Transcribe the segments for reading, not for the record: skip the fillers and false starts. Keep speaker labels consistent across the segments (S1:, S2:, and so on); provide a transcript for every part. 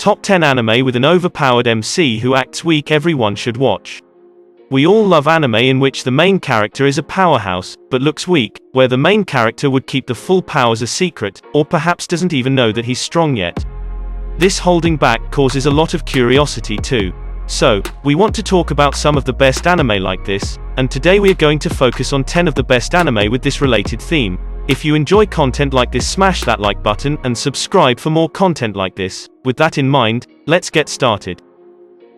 S1: Top 10 anime with an overpowered MC who acts weak everyone should watch. We all love anime in which the main character is a powerhouse, but looks weak, where the main character would keep the full powers a secret, or perhaps doesn't even know that he's strong yet. This holding back causes a lot of curiosity too. So, we want to talk about some of the best anime like this, and today we are going to focus on 10 of the best anime with this related theme. If you enjoy content like this, smash that like button and subscribe for more content like this. With that in mind, let's get started.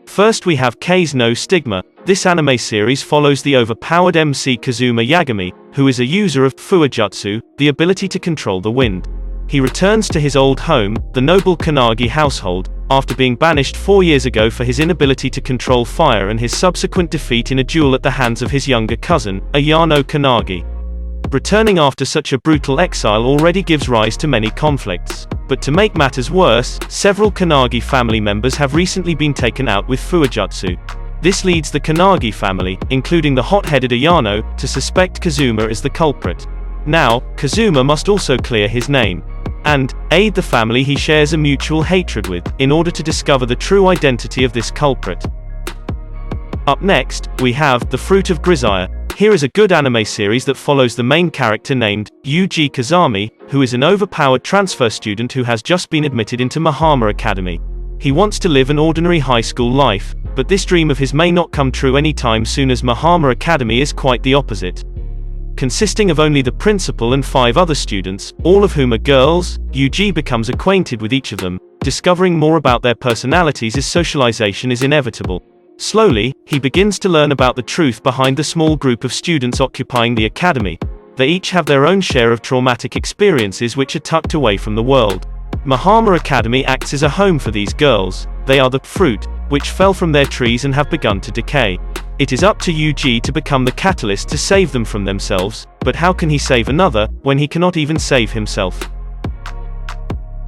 S1: First we have Kei's No Stigma. This anime series follows the overpowered MC Kazuma Yagami, who is a user of Fuijutsu, the ability to control the wind. He returns to his old home, the noble Kanagi household, after being banished 4 years ago for his inability to control fire and his subsequent defeat in a duel at the hands of his younger cousin, Ayano Kanagi. Returning after such a brutal exile already gives rise to many conflicts. But to make matters worse, several Kanagi family members have recently been taken out with Fuijutsu. This leads the Kanagi family, including the hot-headed Ayano, to suspect Kazuma as the culprit. Now, Kazuma must also clear his name and aid the family he shares a mutual hatred with, in order to discover the true identity of this culprit. Up next, we have The Fruit of Grisa. Here is a good anime series that follows the main character named Yuji Kazami, who is an overpowered transfer student who has just been admitted into Mahuka Academy. He wants to live an ordinary high school life, but this dream of his may not come true anytime soon, as Mahuka Academy is quite the opposite. Consisting of only the principal and 5 other students, all of whom are girls, Yuji becomes acquainted with each of them, discovering more about their personalities as socialization is inevitable. Slowly, he begins to learn about the truth behind the small group of students occupying the academy. They each have their own share of traumatic experiences which are tucked away from the world. Mahuka Academy acts as a home for these girls. They are the fruit, which fell from their trees and have begun to decay. It is up to Yuji to become the catalyst to save them from themselves, but how can he save another, when he cannot even save himself?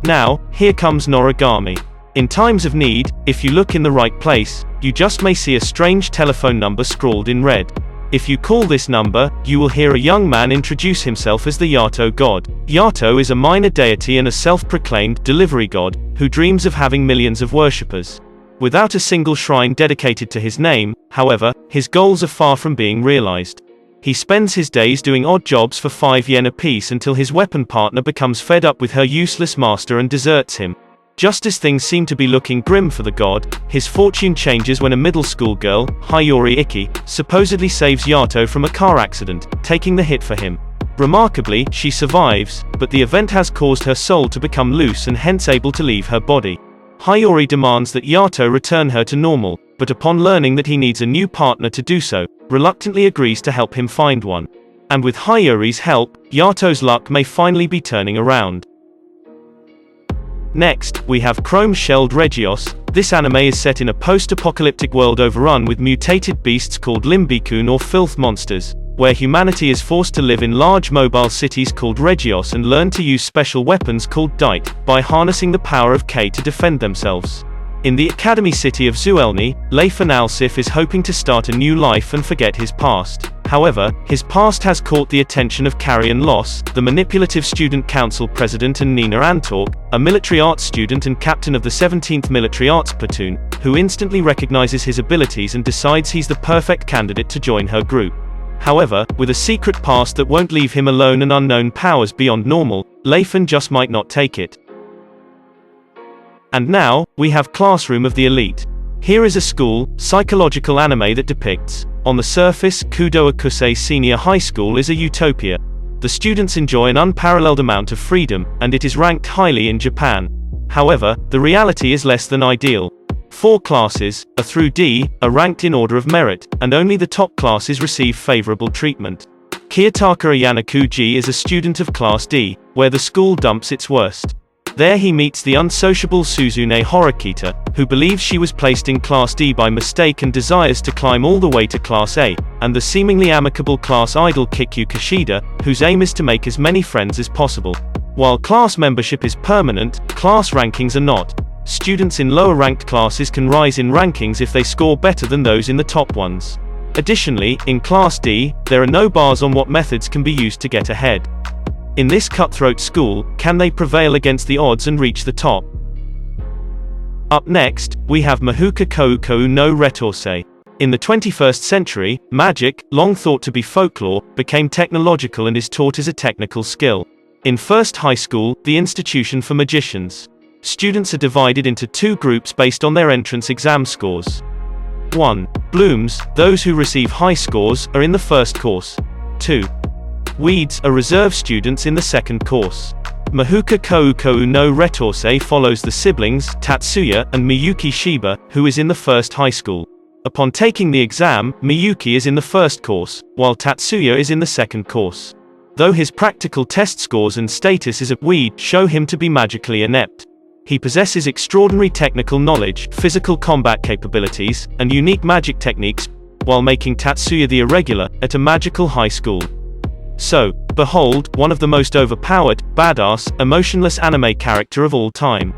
S1: Now, here comes Noragami. In times of need, if you look in the right place, you just may see a strange telephone number scrawled in red. If you call this number, you will hear a young man introduce himself as the Yato god. Yato is a minor deity and a self-proclaimed delivery god, who dreams of having millions of worshippers. Without a single shrine dedicated to his name, however, his goals are far from being realized. He spends his days doing odd jobs for 5 yen apiece until his weapon partner becomes fed up with her useless master and deserts him. Just as things seem to be looking grim for the god, his fortune changes when a middle school girl, Hayori Iki, supposedly saves Yato from a car accident, taking the hit for him. Remarkably, she survives, but the event has caused her soul to become loose and hence able to leave her body. Hayori demands that Yato return her to normal, but upon learning that he needs a new partner to do so, reluctantly agrees to help him find one. And with Hayori's help, Yato's luck may finally be turning around. Next, we have Chrome-shelled Reggios. This anime is set in a post-apocalyptic world overrun with mutated beasts called Limbikun or filth monsters, where humanity is forced to live in large mobile cities called Reggios and learn to use special weapons called Dite, by harnessing the power of K to defend themselves. In the academy city of Zuelni, Leifan Alsif is hoping to start a new life and forget his past. However, his past has caught the attention of Carrion Loss, the manipulative student council president, and Nina Antork, a military arts student and captain of the 17th Military Arts Platoon, who instantly recognizes his abilities and decides he's the perfect candidate to join her group. However, with a secret past that won't leave him alone and unknown powers beyond normal, Leifan just might not take it. And now, we have Classroom of the Elite. Here is a school, psychological anime that depicts, on the surface, Kudo Akusei Senior High School is a utopia. The students enjoy an unparalleled amount of freedom, and it is ranked highly in Japan. However, the reality is less than ideal. 4 classes, A through D, are ranked in order of merit, and only the top classes receive favorable treatment. Kiyotaka Yanakuji is a student of Class D, where the school dumps its worst. There he meets the unsociable Suzune Horikita, who believes she was placed in Class D by mistake and desires to climb all the way to Class A, and the seemingly amicable class idol Kikyu Kishida, whose aim is to make as many friends as possible. While class membership is permanent, class rankings are not. Students in lower-ranked classes can rise in rankings if they score better than those in the top ones. Additionally, in Class D, there are no bars on what methods can be used to get ahead. In this cutthroat school, can they prevail against the odds and reach the top? Up next, we have Mahuka Kokou no Retorsei. In the 21st century, magic, long thought to be folklore, became technological and is taught as a technical skill. In First High School, the institution for magicians, students are divided into two groups based on their entrance exam scores. 1. Blooms, those who receive high scores, are in the first course. 2. Weeds are reserve students in the second course. Mahuka Kokou no Retorsei follows the siblings, Tatsuya and Miyuki Shiba, who is in the first high school. Upon taking the exam, Miyuki is in the first course, while Tatsuya is in the second course. Though his practical test scores and status as a weed show him to be magically inept, he possesses extraordinary technical knowledge, physical combat capabilities, and unique magic techniques, while making Tatsuya the irregular, at a magical high school. So, behold, one of the most overpowered, badass, emotionless anime character of all time.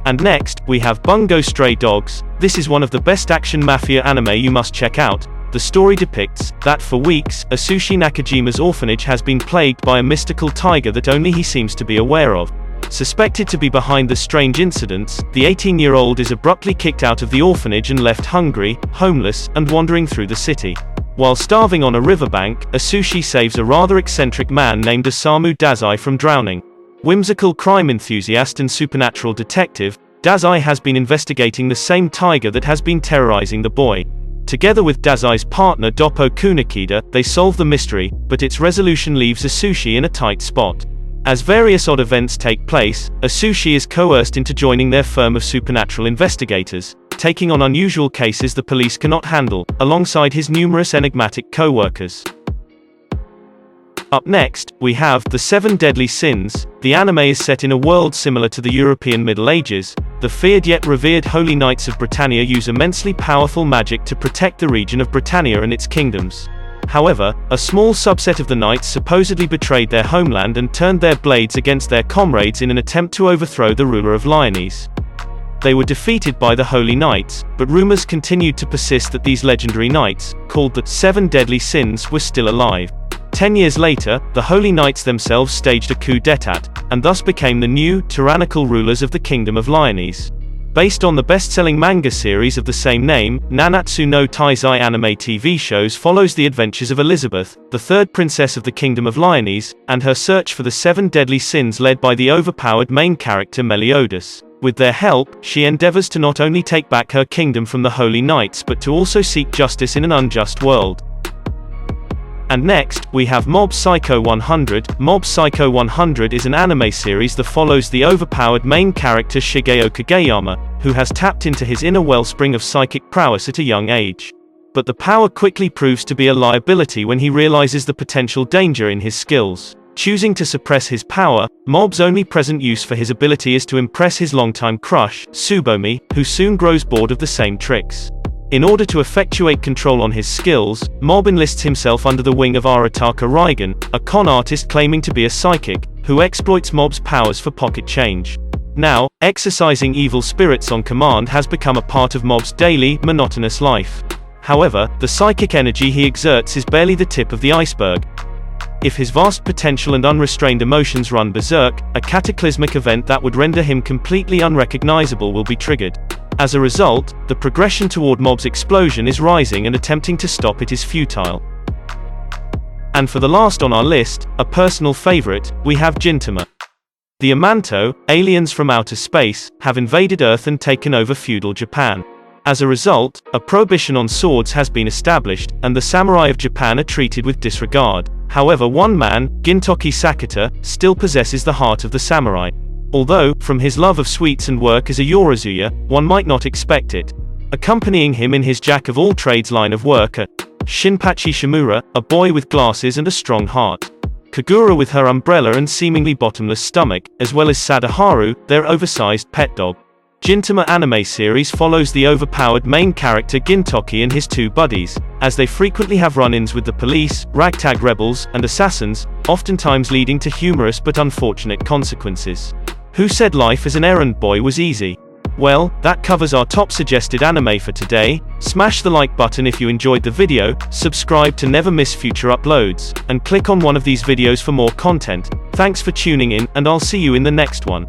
S1: And next, we have Bungo Stray Dogs. This is one of the best action mafia anime you must check out. The story depicts that for weeks, Asushi Nakajima's orphanage has been plagued by a mystical tiger that only he seems to be aware of. Suspected to be behind the strange incidents, the 18-year-old is abruptly kicked out of the orphanage and left hungry, homeless, and wandering through the city. While starving on a riverbank, Asushi saves a rather eccentric man named Osamu Dazai from drowning. Whimsical crime enthusiast and supernatural detective, Dazai has been investigating the same tiger that has been terrorizing the boy. Together with Dazai's partner Doppo Kunikida, they solve the mystery, but its resolution leaves Asushi in a tight spot. As various odd events take place, Asushi is coerced into joining their firm of supernatural investigators, taking on unusual cases the police cannot handle, alongside his numerous enigmatic co-workers. Up next, we have The Seven Deadly Sins. The anime is set in a world similar to the European Middle Ages. The feared yet revered Holy Knights of Britannia use immensely powerful magic to protect the region of Britannia and its kingdoms. However, a small subset of the knights supposedly betrayed their homeland and turned their blades against their comrades in an attempt to overthrow the ruler of Lyonesse. They were defeated by the Holy Knights, but rumors continued to persist that these legendary knights, called the Seven Deadly Sins, were still alive. 10 years later, the Holy Knights themselves staged a coup d'état, and thus became the new, tyrannical rulers of the Kingdom of Lyonesse. Based on the best-selling manga series of the same name, Nanatsu no Taizai anime TV shows follows the adventures of Elizabeth, the third princess of the Kingdom of Lyonesse, and her search for the seven deadly sins led by the overpowered main character Meliodas. With their help, she endeavors to not only take back her kingdom from the Holy Knights but to also seek justice in an unjust world. And next, we have Mob Psycho 100. Mob Psycho 100 is an anime series that follows the overpowered main character Shigeo Kageyama, who has tapped into his inner wellspring of psychic prowess at a young age. But the power quickly proves to be a liability when he realizes the potential danger in his skills. Choosing to suppress his power, Mob's only present use for his ability is to impress his longtime crush, Tsubomi, who soon grows bored of the same tricks. In order to effectuate control on his skills, Mob enlists himself under the wing of Arataka Raigen, a con artist claiming to be a psychic, who exploits Mob's powers for pocket change. Now, exercising evil spirits on command has become a part of Mob's daily, monotonous life. However, the psychic energy he exerts is barely the tip of the iceberg. If his vast potential and unrestrained emotions run berserk, a cataclysmic event that would render him completely unrecognizable will be triggered. As a result, the progression toward Mob's explosion is rising and attempting to stop it is futile. And for the last on our list, a personal favorite, we have Gintama. The Amanto, aliens from outer space, have invaded Earth and taken over feudal Japan. As a result, a prohibition on swords has been established, and the samurai of Japan are treated with disregard. However, one man, Gintoki Sakata, still possesses the heart of the samurai. Although, from his love of sweets and work as a Yorazuya, one might not expect it. Accompanying him in his jack-of-all-trades line of work are Shinpachi Shimura, a boy with glasses and a strong heart, Kagura with her umbrella and seemingly bottomless stomach, as well as Sadaharu, their oversized pet dog. Gintama anime series follows the overpowered main character Gintoki and his two buddies, as they frequently have run-ins with the police, ragtag rebels, and assassins, oftentimes leading to humorous but unfortunate consequences. Who said life as an errand boy was easy? Well, that covers our top suggested anime for today. Smash the like button if you enjoyed the video, subscribe to never miss future uploads, and click on one of these videos for more content. Thanks for tuning in, and I'll see you in the next one.